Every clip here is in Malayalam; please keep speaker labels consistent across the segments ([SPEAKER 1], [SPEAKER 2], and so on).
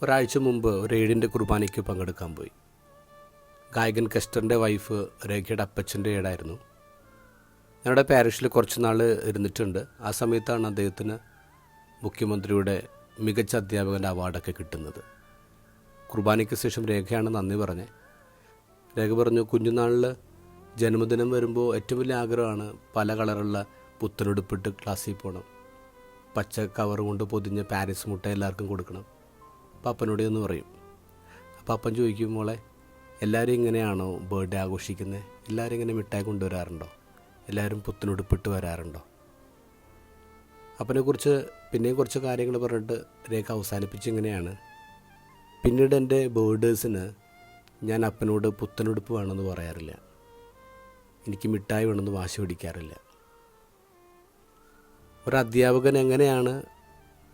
[SPEAKER 1] ഒരാഴ്ച മുമ്പ് ഒരു 7-ൻ്റെ കുർബാനയ്ക്ക് പങ്കെടുക്കാൻ പോയി. ഗായകൻ കെസ്റ്ററിൻ്റെ വൈഫ് രേഖയുടെ അപ്പച്ചൻ്റെ ഏടായിരുന്നു. ഞങ്ങളുടെ പാരിഷിൽ കുറച്ച് നാൾ ഇരുന്നിട്ടുണ്ട്. ആ സമയത്താണ് അദ്ദേഹത്തിന് മുഖ്യമന്ത്രിയുടെ മികച്ച അധ്യാപകൻ്റെ അവാർഡൊക്കെ കിട്ടുന്നത്. കുർബാനയ്ക്ക് ശേഷം രേഖയാണ് നന്ദി പറഞ്ഞത്. രേഖ പറഞ്ഞു, കുഞ്ഞുനാളിൽ ജന്മദിനം വരുമ്പോൾ ഏറ്റവും വലിയ ആഗ്രഹമാണ് പല കളറുള്ള പുത്തനുടുപ്പിട്ട് ക്ലാസ്സിൽ പോകണം, പച്ച കവർ കൊണ്ട് പൊതിഞ്ഞ് പാരീസ് മുട്ട എല്ലാവർക്കും കൊടുക്കണം. പാപ്പനോട് എന്ന് പറയും. അപ്പം അപ്പൻ ചോദിക്കും, മോളെ എല്ലാവരും ഇങ്ങനെയാണോ ബർത്ത്ഡേ ആഘോഷിക്കുന്നത്? എല്ലാവരും ഇങ്ങനെ മിഠായി കൊണ്ടുവരാറുണ്ടോ? എല്ലാവരും പുത്തനുടുപ്പിട്ട് വരാറുണ്ടോ? അപ്പനെക്കുറിച്ച് പിന്നെയും കുറച്ച് കാര്യങ്ങൾ പറഞ്ഞിട്ട് രേഖ അവസാനിപ്പിച്ചിങ്ങനെയാണ്, പിന്നീട് എൻ്റെ ബർത്ത്ഡേസിന് ഞാൻ അപ്പനോട് പുത്തനുടുപ്പ് വേണമെന്ന് പറയാറില്ല, എനിക്ക് മിഠായി വേണമെന്ന് വാശി പിടിക്കാറില്ല. ഒരധ്യാപകൻ എങ്ങനെയാണ്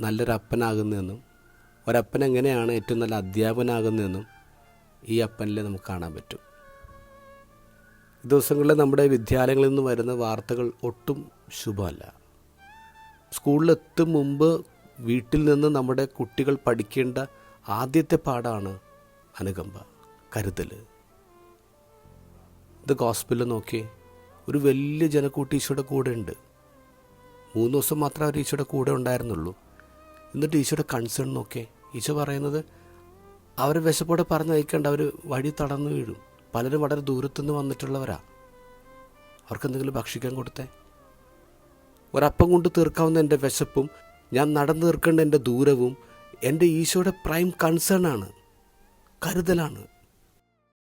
[SPEAKER 1] നല്ലൊരു അപ്പനാകുന്നതെന്നും ഒരപ്പൻ എങ്ങനെയാണ് ഏറ്റവും നല്ല അധ്യാപകനാകുന്നതെന്നും ഈ അപ്പനിൽ നമുക്ക് കാണാൻ പറ്റും. ഈ ദിവസങ്ങളിൽ നമ്മുടെ വിദ്യാലയങ്ങളിൽ നിന്ന് വരുന്ന വാർത്തകൾ ഒട്ടും ശുഭമല്ല. സ്കൂളിലെത്തും മുമ്പ് വീട്ടിൽ നിന്ന് നമ്മുടെ കുട്ടികൾ പഠിക്കേണ്ട ആദ്യത്തെ പാഠമാണ് അനുകമ്പ, കരുതൽ. ഇത് ഗോസ്പലിൽ നോക്കി, ഒരു വലിയ ജനക്കൂട്ടി ഈശോയുടെ കൂടെ ഉണ്ട്. 3 ദിവസം മാത്രമേ അവർ ഈശോയുടെ കൂടെ ഉണ്ടായിരുന്നുള്ളൂ. എന്നിട്ട് ഈശോയുടെ കൺസേൺ നോക്കേ. ഈശോ പറയുന്നത് അവരെ വിശപ്പോടെ പറഞ്ഞയക്കേണ്ട, അവർ വഴി തടന്നു വീഴും. പലരും വളരെ ദൂരത്തുനിന്ന് വന്നിട്ടുള്ളവരാ. അവർക്കെന്തെങ്കിലും ഭക്ഷിക്കാൻ കൊടുത്തേ. ഒരപ്പം കൊണ്ട് തീർക്കാവുന്ന എൻ്റെ വിശപ്പും ഞാൻ നടന്നു തീർക്കേണ്ട എൻ്റെ ദൂരവും എൻ്റെ ഈശോയുടെ പ്രൈം കൺസേൺ ആണ്, കരുതലാണ്.